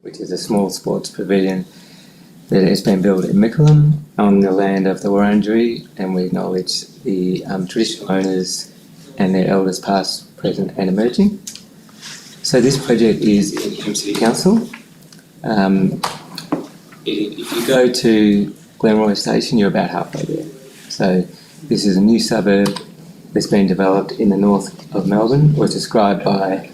which is a small sports pavilion that has been built in Mickleham on the land of the Wurundjeri, and we acknowledge the traditional owners and their elders past, present and emerging. So this project is in Hume City Council. If you go to Glenroy Station, you're about halfway there. So this is a new suburb that's been developed in the north of Melbourne. It was described by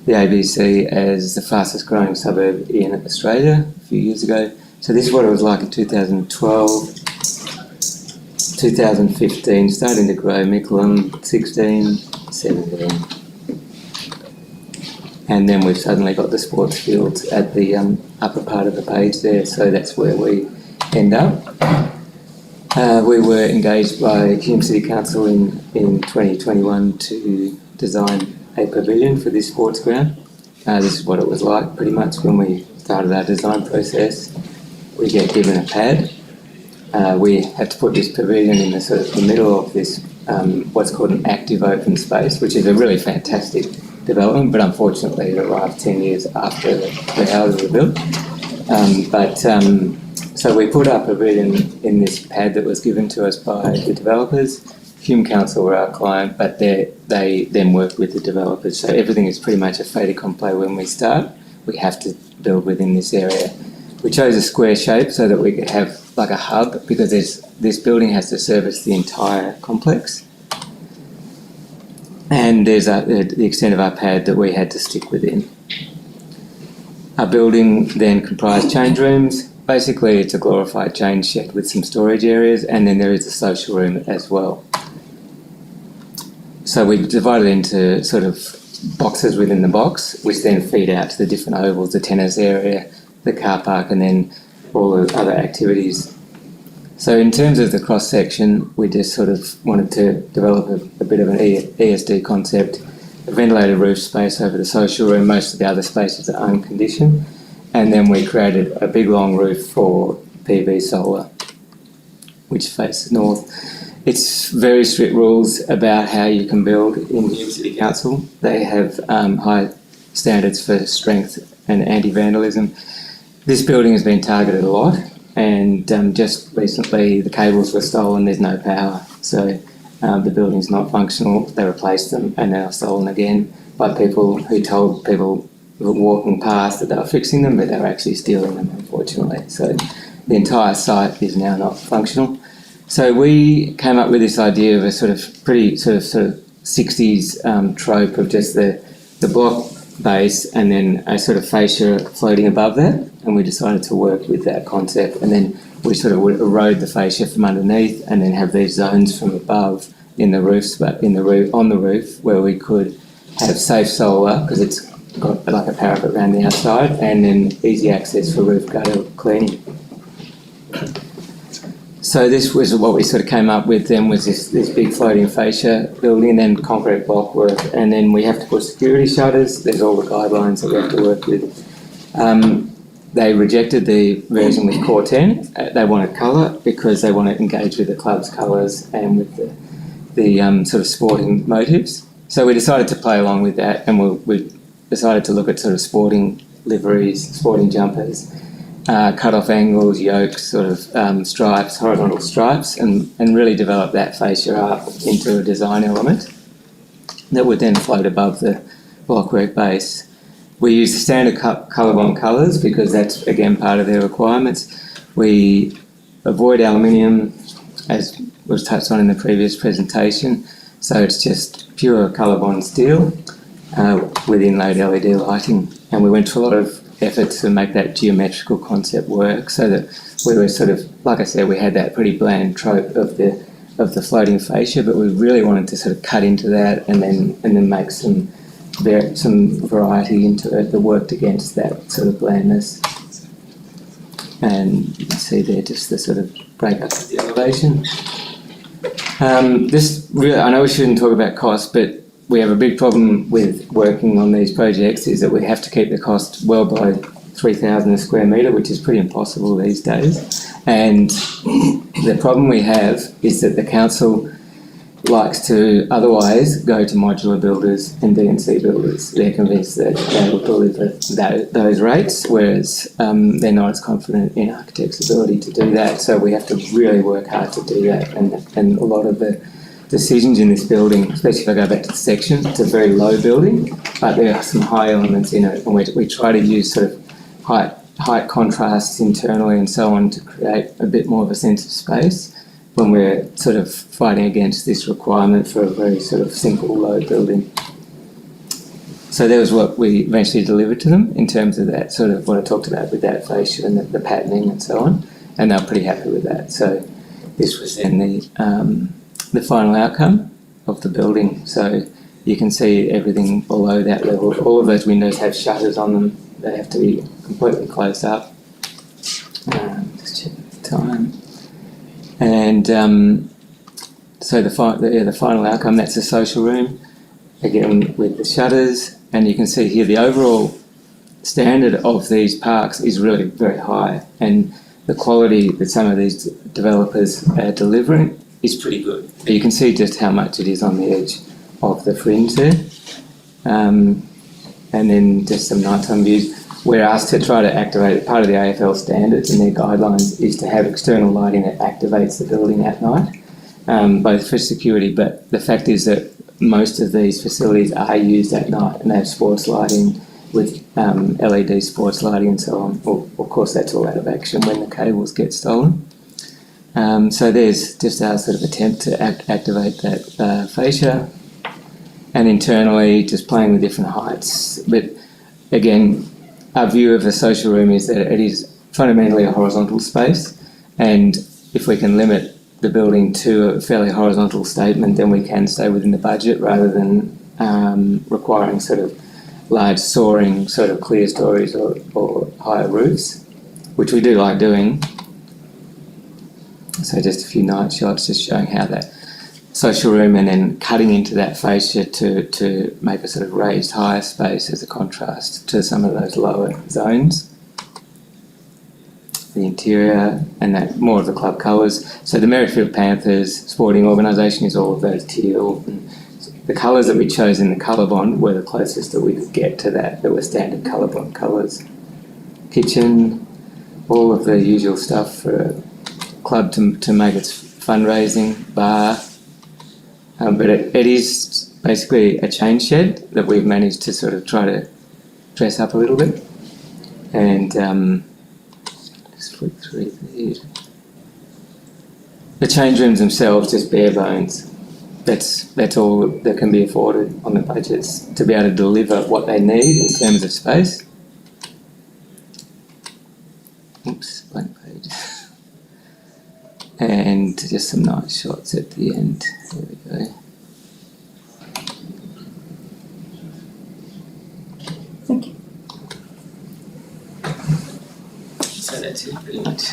the ABC as the fastest growing suburb in Australia a few years ago. So this is what it was like in 2012, 2015, starting to grow, Mickleham 16, 17. And then we've suddenly got the sports fields at the upper part of the page there, so that's where we end up. We were engaged by Hume City Council in 2021 to design a pavilion for this sports ground. This is what it was like pretty much when we started our design process. We get given a pad. We had to put this pavilion in the sort of the middle of this what's called an active open space, which is a really fantastic development, but unfortunately it arrived 10 years after the houses were built. So we put our pavilion in this pad that was given to us by the developers. Hume Council were our client, but they then work with the developers. So everything is pretty much a fait accompli when we start. We have to build within this area. We chose a square shape so that we could have like a hub, because this building has to service the entire complex. And there's the extent of our pad that we had to stick within. Our building then comprised change rooms. Basically, it's a glorified change shed with some storage areas, and then there is a social room as well. So we divided into sort of boxes within the box, which then feed out to the different ovals, the tennis area, the car park, and then all the other activities. So in terms of the cross-section, we just sort of wanted to develop a bit of an ESD concept, a ventilated roof space over the social room. Most of the other spaces are unconditioned. And then we created a big long roof for PV solar, which faces north. It's very strict rules about how you can build in Hume City Council. They have high standards for strength and anti-vandalism. This building has been targeted a lot, and just recently the cables were stolen. There's no power, so the building's not functional. They replaced them and now stolen again by people who told people walking past that they were fixing them, but they were actually stealing them, unfortunately. So the entire site is now not functional. So we came up with this idea of a sort of pretty sort of 60s trope of just the block base and then a sort of fascia floating above that, and we decided to work with that concept, and then we sort of would erode the fascia from underneath and then have these zones from above in the roof, on the roof, where we could have safe solar because it's got like a parapet around the outside, and then easy access for roof gutter cleaning. So this was what we sort of came up with then, was this big floating fascia building, and then concrete block work, and then we have to put security shutters. There's all the guidelines that we have to work with. They rejected the version with Core 10. They wanted colour because they want to engage with the club's colours and with the sort of sporting motives. So we decided to play along with that, and we decided to look at sort of sporting liveries, sporting jumpers, cut-off angles, yokes, sort of stripes, horizontal stripes, and really develop that fascia up into a design element that would then float above the blockwork base. We use standard ColourBond colours because that's, again, part of their requirements. We avoid aluminium, as was touched on in the previous presentation, so it's just pure ColourBond steel with inlaid LED lighting. And we went to a lot of effort to make that geometrical concept work, so that we were sort of, like I said, we had that pretty bland trope of the floating fascia, but we really wanted to sort of cut into that and then make some variety into it that worked against that sort of blandness. And you can see there just the sort of break up of the elevation. This really, I know we shouldn't talk about cost, but we have a big problem with working on these projects, is that we have to keep the cost well below 3,000 a square metre, which is pretty impossible these days. And the problem we have is that the council likes to otherwise go to modular builders and D&C builders. They're convinced that they will deliver those rates, whereas they're not as confident in architects' ability to do that. So we have to really work hard to do that. And a lot of the decisions in this building, especially if I go back to the section, it's a very low building, but there are some high elements in it, and we try to use sort of height contrasts internally and so on to create a bit more of a sense of space when we're sort of fighting against this requirement for a very sort of simple low building. So that was what we eventually delivered to them in terms of that sort of what I talked about with that fascia and the patterning and so on, and they were pretty happy with that. So this was then the final outcome of the building. So you can see everything below that level. All of those windows have shutters on them. They have to be completely closed up. Just check the time. And so the final outcome, that's the social room, again with the shutters. And you can see here the overall standard of these parks is really very high, and the quality that some of these developers are delivering is pretty good. But you can see just how much it is on the edge of the fringe there. And then just some nighttime views. We're asked to try to activate, part of the AFL standards and their guidelines is to have external lighting that activates the building at night, both for security, but the fact is that most of these facilities are used at night and they have sports lighting with LED sports lighting and so on. Well, of course, that's all out of action when the cables get stolen. So there's just our sort of attempt to activate that fascia, and internally just playing with different heights. But again, our view of the social room is that it is fundamentally a horizontal space, and if we can limit the building to a fairly horizontal statement, then we can stay within the budget rather than requiring sort of large soaring sort of clear stories or higher roofs, which we do like doing. So just a few night shots just showing how that social room and then cutting into that fascia to make a sort of raised higher space as a contrast to some of those lower zones. The interior and that more of the club colours. So the Merrifield Panthers sporting organisation is all of those teal. And the colours that we chose in the colour bond were the closest that we could get to that were standard colour bond colours. Kitchen, all of the usual stuff for a club to make its fundraising, bar. But it is basically a chain shed that we've managed to sort of try to dress up a little bit. And just flick through these. The change rooms themselves, just bare bones. That's all that can be afforded on the budgets to be able to deliver what they need in terms of space. Oops, blank page. And just some nice shots at the end. There we go. Thank you. So that's it pretty much.